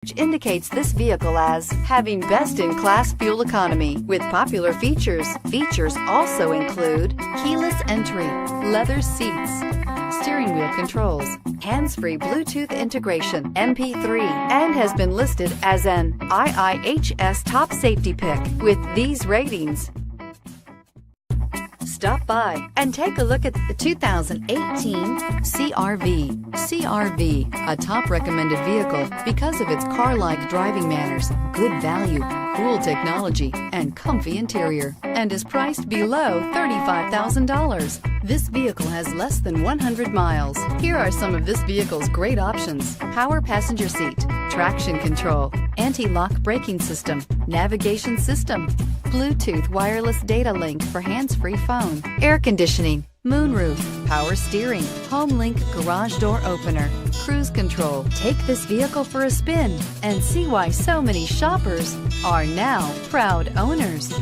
which indicates this vehicle as having best-in-class fuel economy with popular features. Features also include keyless entry, leather seats, steering wheel controls, hands-free Bluetooth integration, MP3, and has been listed as an IIHS top safety pick with these ratings. Stop by and take a look at the 2018 CR-V. CR-V, a top recommended vehicle because of its car-like driving manners, good value, cool technology, and comfy interior, and is priced below $35,000. This vehicle has less than 100 miles. Here are some of this vehicle's great options: power passenger seat, traction control, anti-lock braking system, navigation system, Bluetooth wireless data link for hands-free phone, air conditioning, moonroof, power steering, home link garage door opener, cruise control. Take this vehicle for a spin and see why so many shoppers are now proud owners.